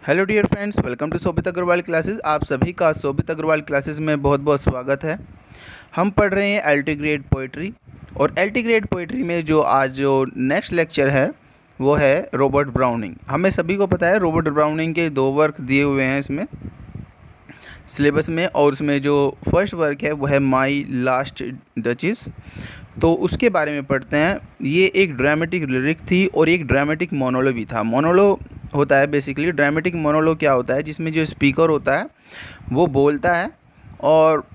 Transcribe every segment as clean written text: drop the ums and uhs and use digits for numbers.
Hello dear friends, welcome to Shobhit Agarwal classes. आप सभी का शोभित अग्रवाल क्लासेस में बहुत बहुत स्वागत है। हम पढ़ रहे हैं एलटी ग्रेड पोइट्री, और एलटी ग्रेड पोइट्री में जो नेक्स्ट लेक्चर है वो है रॉबर्ट ब्राउनिंग। हमें सभी को पता है रॉबर्ट ब्राउनिंग के 2 वर्क दिए हुए हैं इसमें सिलेबस में, और उसमें जो फर्स्ट वर्क है वो है माई लास्ट डचेस। तो उसके बारे में पढ़ते हैं। ये एक ड्रामेटिक लिरिक थी और एक ड्रामेटिक मोनोलो भी था। मोनोलो होता है बेसिकली, ड्रामेटिक मोनोलो क्या होता है, जिसमें जो स्पीकर होता है वो बोलता है और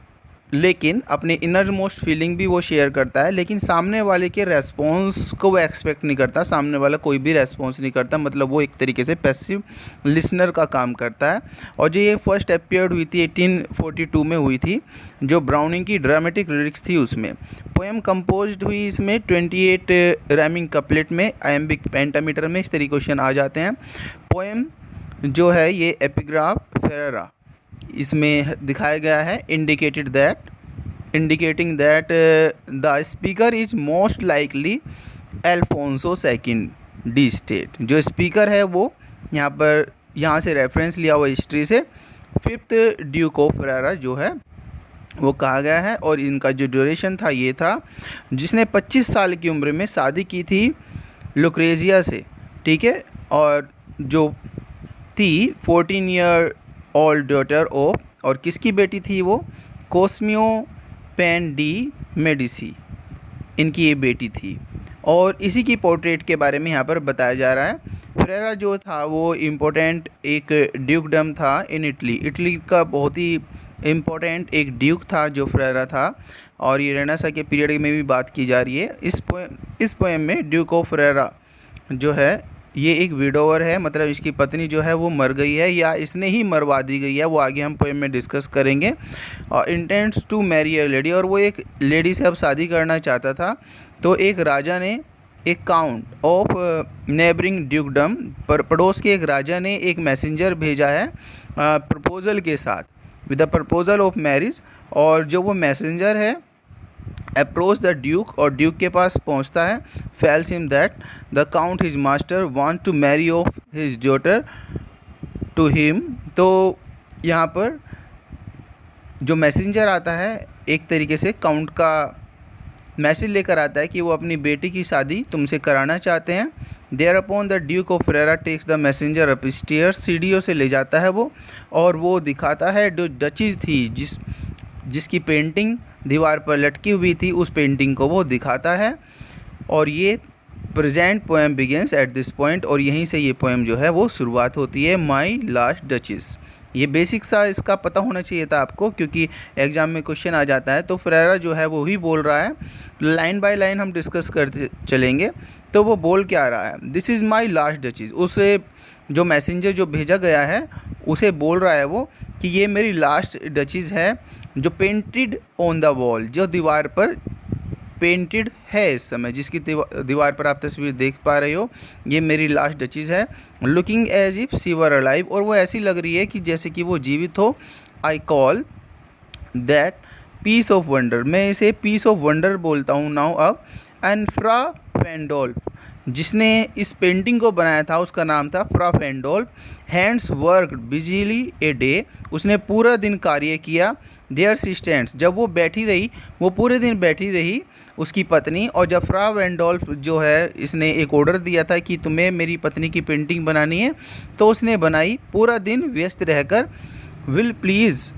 लेकिन अपनी इनर मोस्ट फीलिंग भी वो शेयर करता है, लेकिन सामने वाले के रेस्पॉन्स को वो एक्सपेक्ट नहीं करता। सामने वाला कोई भी रेस्पॉन्स नहीं करता, मतलब वो एक तरीके से पैसिव लिसनर का काम करता है। और जो ये फर्स्ट अपीयर्ड हुई थी 1842 में हुई थी, जो ब्राउनिंग की ड्रामेटिक लिरिक्स थी उसमें। पोएम कंपोज्ड हुई इसमें 28 राइमिंग कपलेट में, आयम्बिक पेंटामीटर में। इस तरीके क्वेश्चन आ जाते हैं। पोएम जो है ये एपिग्राफ फेरेरा इसमें दिखाया गया है, indicating that the speaker is most likely Alfonso second D state. जो स्पीकर है वो यहाँ से रेफरेंस लिया हुआ हिस्ट्री से 5th ड्यूक ऑफ फेरेरा जो है वो कहा गया है। और इनका जो ड्यूरेशन था ये था, जिसने 25 साल की उम्र में शादी की थी लुक्रेजिया से, ठीक है, और जो थी 14 ईयर ओल्ड डॉटर ऑफ, और किसकी बेटी थी वो, कोस्मियो पेन डी मेडिसी, इनकी ये बेटी थी। और इसी की पोर्ट्रेट के बारे में यहाँ पर बताया जा रहा है। फेरेरा जो था वो इम्पोर्टेंट एक ड्यूकडम था इन इटली का बहुत ही इम्पोर्टेंट एक ड्यूक था जो फेरेरा था, और ये रेनेसां के पीरियड में भी बात की जा रही है। इस पोएम में ड्यूक ऑफ फेरेरा जो है ये एक विडोवर है, मतलब इसकी पत्नी जो है वो मर गई है या इसने ही मरवा दी गई है, वो आगे हम पोएम में डिस्कस करेंगे। और intends to marry a lady, और वो एक लेडी से अब शादी करना चाहता था। तो एक राजा ने, एक काउंट ऑफ नेबरिंग ड्यूकडम, पड़ोस के एक राजा ने एक मैसेंजर भेजा है प्रपोजल के साथ, with the proposal of marriage. और जो वो मैसेंजर है अप्रोच द ड्यूक, और ड्यूक के पास पहुंचता है, tells him that the count his master want to marry of his daughter to him. तो यहाँ पर जो मैसेंजर आता है एक तरीके से काउंट का मैसेज लेकर आता है कि वो अपनी बेटी की शादी तुमसे कराना चाहते हैं। Thereupon the duke of Ferrara takes the messenger upstairs, सीढ़ियों से ले जाता है वो, और वो दिखाता है जो डचीज थी जिसकी पेंटिंग दीवार पर लटकी हुई थी, उस पेंटिंग को वो दिखाता है। और ये present poem begins at this point, और यहीं से ये पोएम जो है वो शुरुआत होती है, माई लास्ट डचेस। ये बेसिक सा इसका पता होना चाहिए था आपको, क्योंकि एग्जाम में क्वेश्चन आ जाता है। तो फेरेरा जो है वो ही बोल रहा है, लाइन बाय लाइन हम डिस्कस करते चलेंगे। तो वो बोल क्या रहा है, this is my last duchess. उसे जो मैसेंजर जो भेजा गया है उसे बोल रहा है वो कि ये मेरी लास्ट डचेस है, जो पेंटेड ऑन द वॉल, जो दीवार पर पेंटेड है इस समय, जिसकी दीवार पर आप तस्वीर देख पा रहे हो, ये मेरी लास्ट डचेस है। Looking as if she were alive, और वो ऐसी लग रही है कि जैसे कि वो जीवित हो। I call that piece of wonder, मैं इसे पीस ऑफ वंडर बोलता हूँ नाउ अब। एंड फ्रा फेंडोल्फ, जिसने इस पेंटिंग को बनाया था उसका नाम था फ्रा फेंडोल्फ। हैंड्स वर्कड बिजीली ए डे, उसने पूरा दिन कार्य किया। देयर शी स्टैंड्स, जब वो बैठी रही, वो पूरे दिन बैठी रही उसकी पत्नी। और जब फ्रा वेंडोल्फ जो है, इसने एक ऑर्डर दिया था कि तुम्हें मेरी पत्नी की पेंटिंग बनानी है, तो उसने बनाई पूरा दिन व्यस्त रहकर। विल प्लीज़,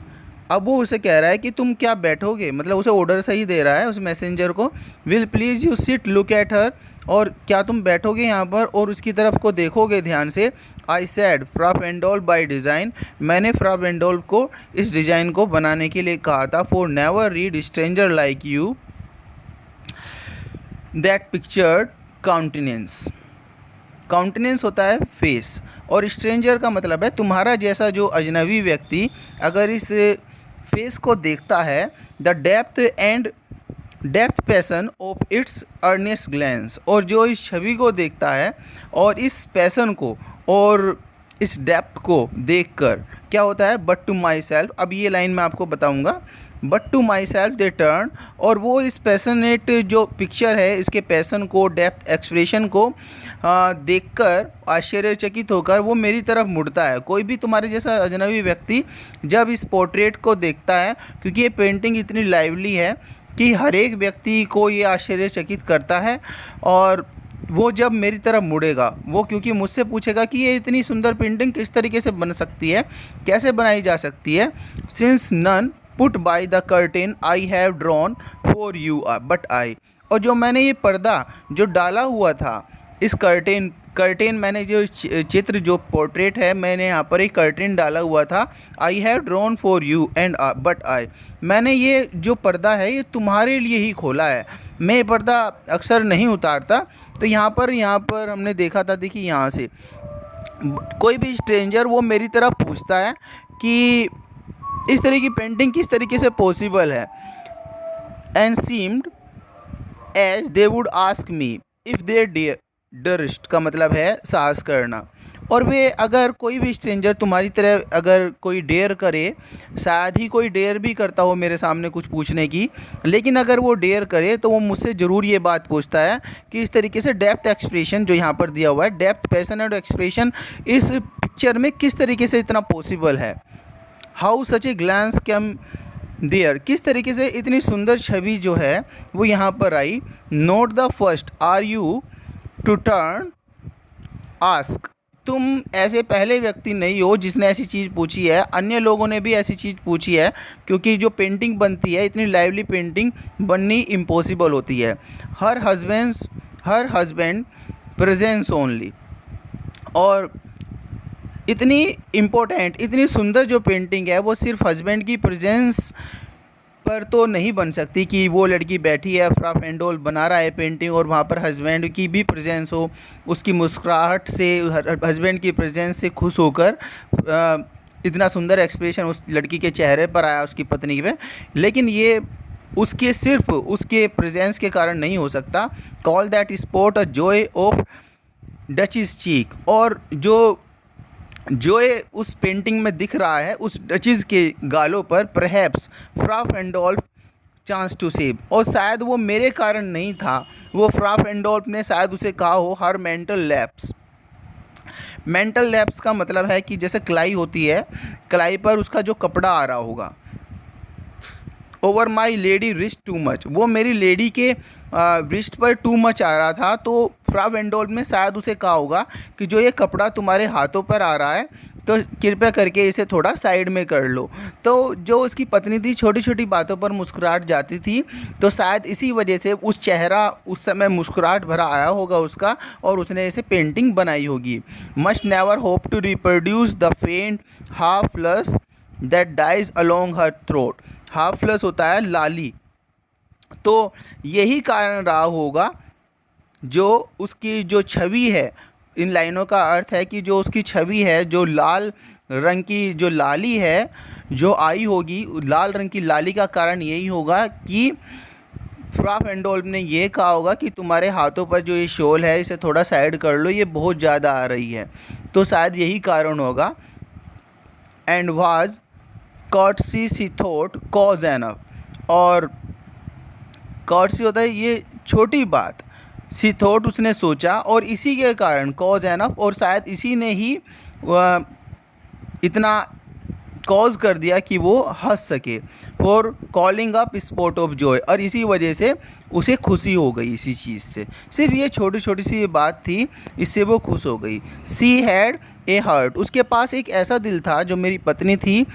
अब वो उसे कह रहा है कि तुम क्या बैठोगे, मतलब उसे ऑर्डर सही दे रहा है उस मैसेंजर को। Will please you sit look at her, और क्या तुम बैठोगे यहाँ पर और उसकी तरफ को देखोगे ध्यान से। I said Fra Wendolf by design, मैंने फ्रा वेंडोल्फ को इस डिज़ाइन को बनाने के लिए कहा था। For never read stranger like you that pictured countenance. Countenance होता है फेस, और स्ट्रेंजर का मतलब है तुम्हारा जैसा जो अजनबी व्यक्ति अगर इस फेस को देखता है, the depth passion of its earnest glance, और जो इस छवि को देखता है और इस पैसन को और इस डेप्थ को देखकर क्या होता है, बट टू माई सेल्फ, अब ये लाइन मैं आपको बताऊंगा, but to myself they turn, और वो इस पैशनेट जो पिक्चर है इसके पैसन को, डेप्थ एक्सप्रेशन को देखकर आश्चर्यचकित होकर वो मेरी तरफ मुड़ता है। कोई भी तुम्हारे जैसा अजनबी व्यक्ति जब इस पोर्ट्रेट को देखता है, क्योंकि ये पेंटिंग इतनी लाइवली है कि हर एक व्यक्ति को ये आश्चर्यचकित करता है, और वो जब मेरी तरफ मुड़ेगा, वो क्योंकि मुझसे पूछेगा कि ये इतनी सुंदर पेंटिंग किस तरीके से बन सकती है, कैसे बनाई जा सकती है, since none put by the curtain I have drawn for you but I, और जो मैंने ये पर्दा जो डाला हुआ था, इस कर्टेन मैंने जो चित्र जो पोर्ट्रेट है मैंने यहाँ पर एक कर्टेन डाला हुआ था, आई have drawn for you and but I, मैंने ये जो पर्दा है ये तुम्हारे लिए ही खोला है, मैं ये पर्दा अक्सर नहीं उतारता। तो यहाँ पर हमने देखा था, देखिए यहाँ से कोई भी स्ट्रेंजर वो मेरी तरफ पूछता है कि इस तरह की पेंटिंग किस तरीके से पॉसिबल है, and seemed as they would ask me if they durst का मतलब है साहस करना, और वे अगर कोई भी स्ट्रेंजर तुम्हारी तरह अगर कोई डेयर करे, शायद ही कोई डेयर भी करता हो मेरे सामने कुछ पूछने की, लेकिन अगर वो डेयर करे तो वो मुझसे ज़रूर ये बात पूछता है कि इस तरीके से डेप्थ एक्सप्रेशन जो यहाँ पर दिया हुआ है, डेप्थ पैशन और एक्सप्रेशन इस पिक्चर में किस तरीके से इतना पॉसिबल है, how such a glance came there, किस तरीके से इतनी सुंदर छवि जो है वो यहाँ पर I, not the first are you to turn ask, तुम ऐसे पहले व्यक्ति नहीं हो जिसने ऐसी चीज़ पूछी है, अन्य लोगों ने भी ऐसी चीज़ पूछी है, क्योंकि जो पेंटिंग बनती है इतनी लाइवली पेंटिंग बननी इम्पॉसिबल होती है। हर हस्बैंड प्रेजेंस ओनली, और इतनी इम्पोर्टेंट इतनी सुंदर जो पेंटिंग है वो सिर्फ हस्बैंड की प्रेजेंस पर तो नहीं बन सकती कि वो लड़की बैठी है फ्रॉक एंड ऑल बना रहा है पेंटिंग और वहाँ पर हस्बैंड की भी प्रेजेंस हो, उसकी मुस्कुराहट से, हस्बैंड की प्रेजेंस से खुश होकर इतना सुंदर एक्सप्रेशन उस लड़की के चेहरे पर आया उसकी पत्नी पे, लेकिन ये उसके सिर्फ उसके प्रेजेंस के कारण नहीं हो सकता। Call that spot a joy of duchess cheek, और जो ये उस पेंटिंग में दिख रहा है उस डचीज़ के गालों पर, perhaps Fra Pandolf chanced to say, और शायद वो मेरे कारण नहीं था, वो फ्रॉक एंड डॉल्फ ने शायद उसे कहा हो हर मेंटल लैप्स। मेंटल लैप्स का मतलब है कि जैसे कलाई होती है, कलाई पर उसका जो कपड़ा आ रहा होगा, over my lady wrist too much, वो मेरी लेडी के रिस्ट पर टू मच आ रहा था, तो फ्रॉक एंड डॉल्फ ने शायद उसे कहा होगा कि जो ये कपड़ा तुम्हारे हाथों पर आ रहा है तो कृपया करके इसे थोड़ा साइड में कर लो। तो जो उसकी पत्नी थी छोटी छोटी बातों पर मुस्कुराहट जाती थी, तो शायद इसी वजह से उस चेहरा उस समय मुस्कुराहट भरा आया होगा उसका, और उसने इसे पेंटिंग बनाई होगी। Must never hope to reproduce the faint half flush that dies along her throat, half flush होता है लाली, तो यही कारण रहा होगा जो उसकी जो छवि है, इन लाइनों का अर्थ है कि जो उसकी छवि है, जो लाल रंग की जो लाली है जो आई होगी, लाल रंग की लाली का कारण यही होगा कि फ्रॉक एंड डॉल्फ ने ये कहा होगा कि तुम्हारे हाथों पर जो ये शॉल है इसे थोड़ा साइड कर लो, ये बहुत ज़्यादा आ रही है, तो शायद यही कारण होगा। And was courtesy she thought cause enough, और कॉर्टसी होता है ये छोटी बात, सी थॉट उसने सोचा, और इसी के कारण कॉज एनफ, और शायद इसी ने ही इतना कॉज कर दिया कि वो हंस सके, for calling up spot of Joy, और इसी वजह से उसे खुशी हो गई इसी चीज़ से, सिर्फ ये छोटी छोटी सी बात थी, इससे वो खुश हो गई। सी हैड ए हार्ट, उसके पास एक ऐसा दिल था जो मेरी पत्नी थी।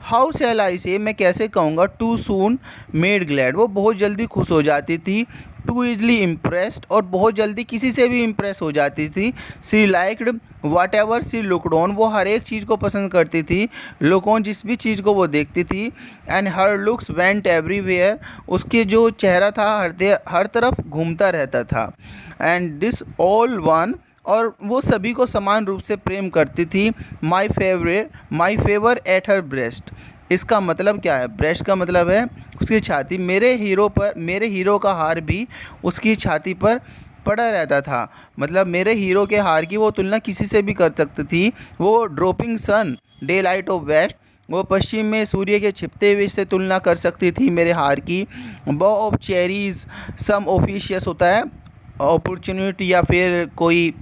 हाउ शैल आई से, मैं कैसे कहूँगा, टू सून मेड ग्लैड, वो बहुत जल्दी खुश हो जाती थी। टू ईजली इम्प्रेस्ड, और बहुत जल्दी किसी से भी इम्प्रेस हो जाती थी। She liked whatever she looked on, वो हर एक चीज़ को पसंद करती थी, लुक ऑन जिस भी चीज़ को वो देखती थी। And her looks went everywhere, उसके जो चेहरा था हर तरफ घूमता रहता था। एंड दिस ऑल वन, और वो सभी को समान रूप से प्रेम करती थी। My favour at her breast, इसका मतलब क्या है, ब्रेस्ट का मतलब है उसकी छाती, मेरे हीरो का हार भी उसकी छाती पर पड़ा रहता था। मतलब मेरे हीरो के हार की वो तुलना किसी से भी कर सकती थी। वो dropping sun, daylight of west, वो पश्चिम में सूर्य के छिपते हुए से तुलना कर सकती थी मेरे हार की। बॉ ऑफ चेरीज, सम ऑफिशियस होता है अपॉर्चुनिटी, या फिर कोई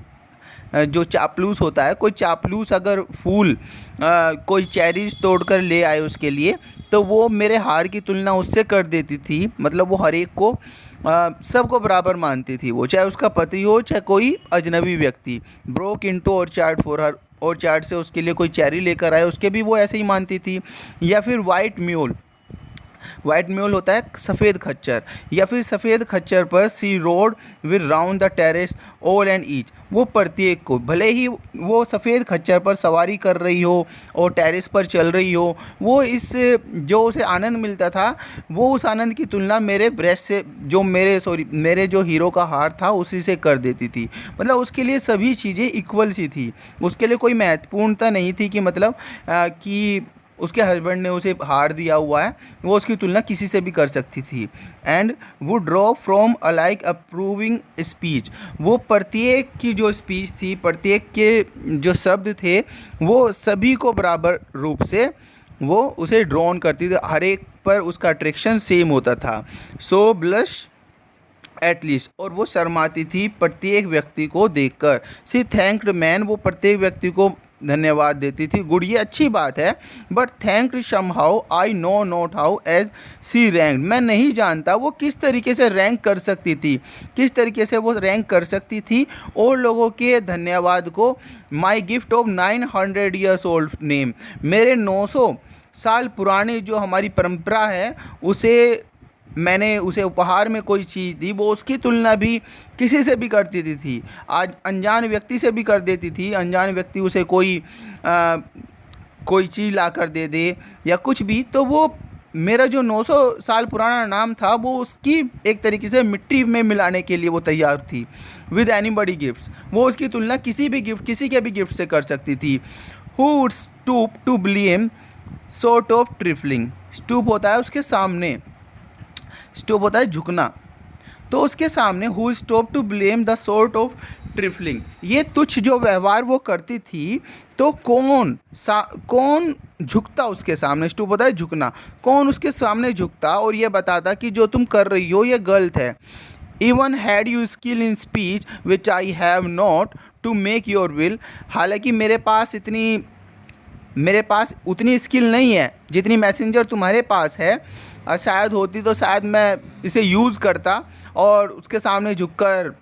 जो चापलूस होता है, कोई चापलूस अगर फूल कोई चेरीज तोड़ कर ले आए उसके लिए, तो वो मेरे हार की तुलना उससे कर देती थी। मतलब वो हर एक को सबको बराबर मानती थी, वो चाहे उसका पति हो चाहे कोई अजनबी व्यक्ति। ब्रोक इनटू और चार्ट फॉर हर, और चार्ट से उसके लिए कोई चेरी लेकर आए उसके भी वो ऐसे ही मानती थी। या फिर वाइट म्यूल, वाइट म्यूल होता है सफ़ेद खच्चर, या फिर सफ़ेद खच्चर पर she rode with round the terrace all and each, वो प्रत्येक को, भले ही वो सफ़ेद खच्चर पर सवारी कर रही हो और टेरेस पर चल रही हो, वो इस जो उसे आनंद मिलता था वो उस आनंद की तुलना मेरे ब्रेस्ट से, जो मेरे जो हीरो का हार था उसी से कर देती थी। मतलब उसके लिए सभी चीज़ें इक्वल सी थी, उसके लिए कोई महत्वपूर्णता नहीं थी कि मतलब कि उसके हस्बैंड ने उसे हार दिया हुआ है, वो उसकी तुलना किसी से भी कर सकती थी। एंड वो draw from alike approving speech, वो प्रत्येक की जो स्पीच थी, प्रत्येक के जो शब्द थे, वो सभी को बराबर रूप से वो उसे ड्रॉन करती थी, हर एक पर उसका अट्रैक्शन सेम होता था। सो ब्लश एटलीस्ट, और वो शर्माती थी प्रत्येक व्यक्ति को देखकर। सी थैंक्ड मैन, वो प्रत्येक व्यक्ति को धन्यवाद देती थी। गुड, ये अच्छी बात है। But thanked somehow I know not how as she rank, मैं नहीं जानता वो किस तरीके से रैंक कर सकती थी, किस तरीके से वो रैंक कर सकती थी और लोगों के धन्यवाद को। My gift of 900 years old name, मेरे 900 साल पुरानी जो हमारी परंपरा है उसे, मैंने उसे उपहार में कोई चीज़ दी, वो उसकी तुलना भी किसी से भी कर देती थी, आज अनजान व्यक्ति से भी कर देती थी। अनजान व्यक्ति उसे कोई चीज़ ला कर दे दे या कुछ भी, तो वो मेरा जो 900 साल पुराना नाम था वो उसकी एक तरीके से मिट्टी में मिलाने के लिए वो तैयार थी। विद एनी बडी गिफ्ट्स, वो उसकी तुलना किसी के भी गिफ्ट से कर सकती थी। Who would stoop to blame sort of trifling, stoop होता है उसके सामने, स्टॉप होता है झुकना, तो उसके सामने who stop to blame the sort of trifling, ये तुच्छ जो व्यवहार वो करती थी, तो कौन झुकता उसके सामने, स्टूप होता है झुकना, कौन उसके सामने झुकता और ये बताता कि जो तुम कर रही हो ये गलत है। Even had you skill in speech which I have not to make your will, हालांकि मेरे पास उतनी स्किल नहीं है जितनी मैसेंजर तुम्हारे पास है। शायद होती तो शायद मैं इसे यूज़ करता और उसके सामने झुककर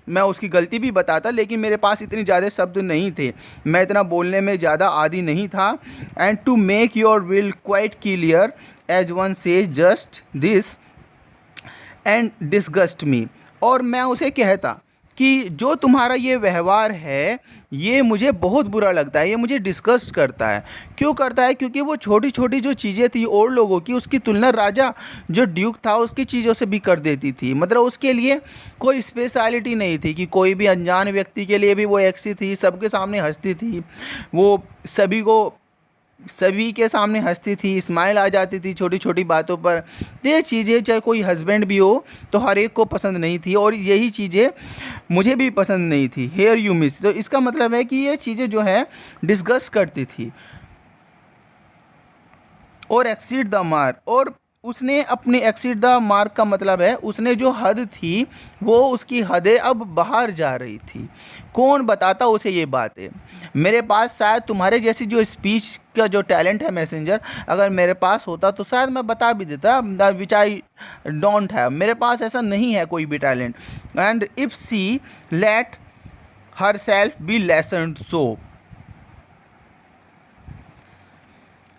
मैं उसकी गलती भी बताता, लेकिन मेरे पास इतनी ज़्यादा शब्द नहीं थे, मैं इतना बोलने में ज़्यादा आदी नहीं था। And to make your will quite clear as one says just this and disgust me, और मैं उसे कहता कि जो तुम्हारा ये व्यवहार है ये मुझे बहुत बुरा लगता है, ये मुझे डिस्गस्ट करता है। क्यों करता है? क्योंकि वो छोटी छोटी जो चीज़ें थी और लोगों की, उसकी तुलना राजा जो ड्यूक था उसकी चीज़ों से भी कर देती थी। मतलब उसके लिए कोई स्पेशलिटी नहीं थी कि कोई भी अनजान व्यक्ति के लिए भी वो एक सी थी, सबके सामने हंसती थी, वो सभी के सामने हंसती थी, स्माइल आ जाती थी छोटी छोटी बातों पर। तो ये चीज़ें चाहे कोई हस्बैंड भी हो तो हर एक को पसंद नहीं थी, और यही चीज़ें मुझे भी पसंद नहीं थी। हेयर यू मिस, तो इसका मतलब है कि ये चीज़ें जो है डिस्गस्ट करती थी। और एक्सीड द मार्क, और उसने अपने एक्सीड द मार्क का मतलब है उसने जो हद थी वो उसकी हदें अब बाहर जा रही थी। कौन बताता उसे ये बातें? मेरे पास शायद तुम्हारे जैसी जो स्पीच का जो टैलेंट है मैसेंजर, अगर मेरे पास होता तो शायद मैं बता भी देता, विच आई डोंट हैव। मेरे पास ऐसा नहीं है कोई भी talent. And if she let herself be lessoned so,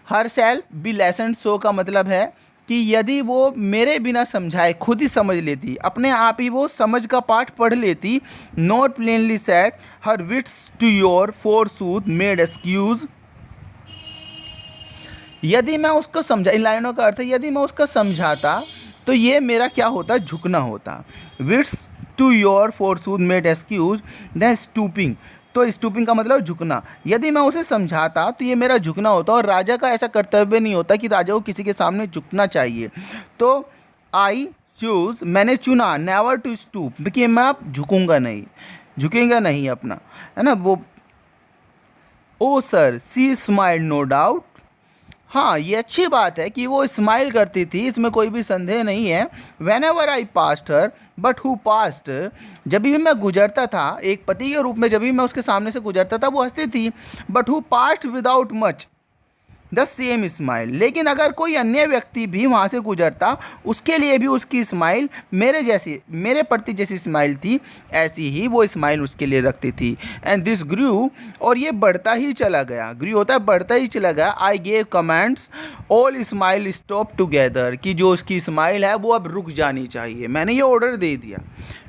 herself be lessoned so का मतलब है कि यदि वो मेरे बिना समझाए खुद ही समझ लेती, अपने आप ही वो समझ का पाठ पढ़ लेती। Not plainly said her wits to your forsooth made excuse, यदि मैं उसको समझा, इन लाइनों का अर्थ है यदि मैं उसको समझाता तो ये मेरा क्या होता? झुकना होता। Wits to your forsooth made excuse than stooping, तो स्टूपिंग का मतलब झुकना। यदि मैं उसे समझाता तो ये मेरा झुकना होता, और राजा का ऐसा कर्तव्य नहीं होता कि राजा को किसी के सामने झुकना चाहिए। तो आई चूज, मैंने चुना, नेवर टू स्टूप, कि मैं अब झुकूंगा नहीं, झुकेंगा नहीं अपना, है ना वो। ओ सर, सी स्माइल नो डाउट। हाँ, ये अच्छी बात है कि वो स्माइल करती थी, इसमें कोई भी संदेह नहीं है। When ever I past her, but who passed, जब भी मैं गुजरता था एक पति के रूप में, जब भी मैं उसके सामने से गुजरता था वो हंसती थी। But who passed without much the same smile, लेकिन अगर कोई अन्य व्यक्ति भी वहाँ से गुजरता, उसके लिए भी उसकी स्माइल मेरे जैसी, मेरे प्रति जैसी स्माइल थी, ऐसी ही वो स्माइल उसके लिए रखती थी। एंड दिस ग्रू, और ये बढ़ता ही चला गया, ग्रू होता है बढ़ता ही चला गया। I gave comments, all smile stop together, कि जो उसकी स्माइल है वो अब रुक जानी चाहिए, मैंने ये ऑर्डर दे दिया।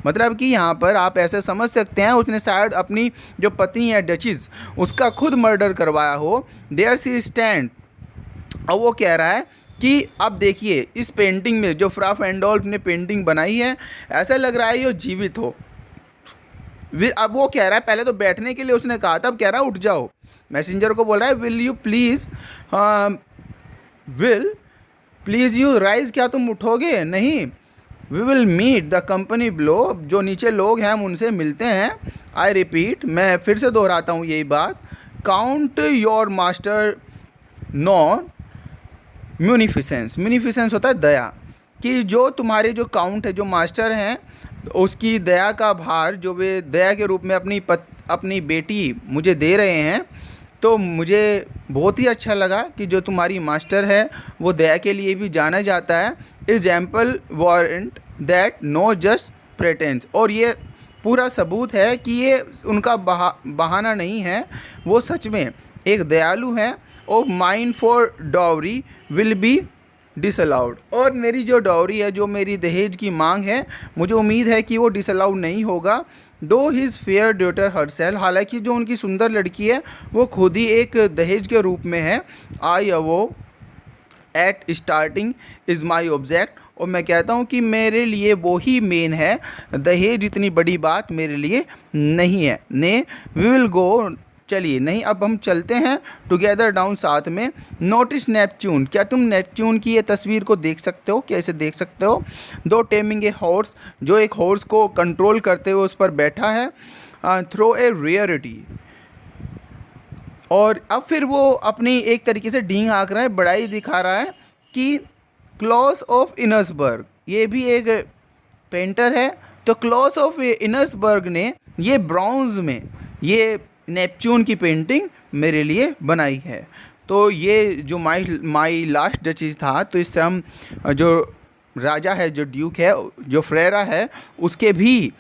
मतलब कि यहाँ पर आप ऐसे समझ सकते हैं, उसने शायद अपनी जो पत्नी है डचिस, उसका खुद मर्डर करवाया हो। देयर सी स्टैंड, और वो कह रहा है कि अब देखिए इस पेंटिंग में जो फ्रा फैंडोल्फ ने पेंटिंग बनाई है, ऐसा लग रहा है ये जीवित हो। अब वो कह रहा है, पहले तो बैठने के लिए उसने कहा था, अब कह रहा है उठ जाओ। मैसेंजर को बोल रहा है will you please, will please you rise, क्या तुम उठोगे? नहीं। We will meet the company below, जो नीचे लोग हैं हम उनसे मिलते हैं। आई रिपीट, मैं फिर से दोहराता हूँ यही बात, काउंट योर मास्टर नॉन म्यूनिफिसेंस, म्यूनिफिसेंस होता है दया, कि जो तुम्हारे जो काउंट है, जो मास्टर हैं, उसकी दया का भार जो वे दया के रूप में अपनी बेटी मुझे दे रहे हैं, तो मुझे बहुत ही अच्छा लगा कि जो तुम्हारी मास्टर है वो दया के लिए भी जाना जाता है। Example warrant that no just pretence, और ये पूरा सबूत है कि ये उनका बहाना नहीं है, वो सच में एक दयालु हैं। और mine for dowry will be disallowed, और मेरी जो डाउरी है, जो मेरी दहेज की मांग है, मुझे उम्मीद है कि वो डिसअलाउड नहीं होगा। दो हिज फेयर डॉटर हरसेल्फ, हालांकि जो उनकी सुंदर लड़की है वो खुद ही एक दहेज के रूप में है। I avow at starting is my object, और मैं कहता हूँ कि मेरे लिए वो ही मेन है, दहेज इतनी बड़ी बात मेरे लिए नहीं है। ने वी विल गो, चलिए नहीं, अब हम चलते हैं टुगेदर डाउन, साथ में। नोटिस नेपच्यून, क्या तुम नेपच्यून की ये तस्वीर को देख सकते हो? कैसे देख सकते हो? दो टेमिंग ए हॉर्स, जो एक हॉर्स को कंट्रोल करते हुए उस पर बैठा है। थ्रो ए रियरिटी, और अब फिर वो अपनी एक तरीके से डींग हाँक रहा है, बड़ाई दिखा रहा है कि क्लॉस ऑफ इनर्सबर्ग, ये भी एक पेंटर है, तो क्लॉस ऑफ इनर्सबर्ग ने ये ब्रॉन्ज में ये नेपच्यून की पेंटिंग मेरे लिए बनाई है। तो ये जो माई लास्ट डचिस था, तो इससे हम जो राजा है, जो ड्यूक है, जो फ्रेरा है, उसके भी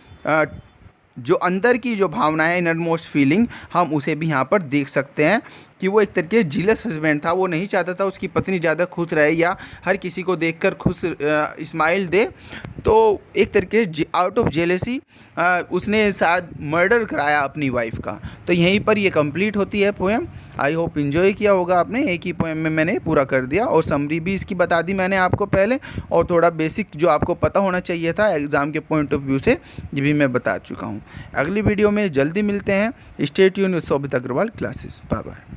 जो अंदर की जो भावना है, इनर मोस्ट फीलिंग, हम उसे भी यहाँ पर देख सकते हैं कि वो एक तरीके से जीलस हस्बैंड था, वो नहीं चाहता था उसकी पत्नी ज़्यादा खुश रहे या हर किसी को देखकर खुश स्माइल दे, तो एक तरीके से आउट ऑफ जेलेसी उसने शायद मर्डर कराया अपनी वाइफ का। तो यहीं पर ये कंप्लीट होती है पोएम। आई होप इन्जॉय किया होगा आपने, एक ही पोएम में मैंने पूरा कर दिया, और समरी भी इसकी बता दी मैंने आपको पहले, और थोड़ा बेसिक जो आपको पता होना चाहिए था एग्ज़ाम के पॉइंट ऑफ व्यू से, ये भी मैं बता चुका हूँ। अगली वीडियो में जल्दी मिलते हैं। Stay tuned with Shobhit Agarwal classes. Bye bye.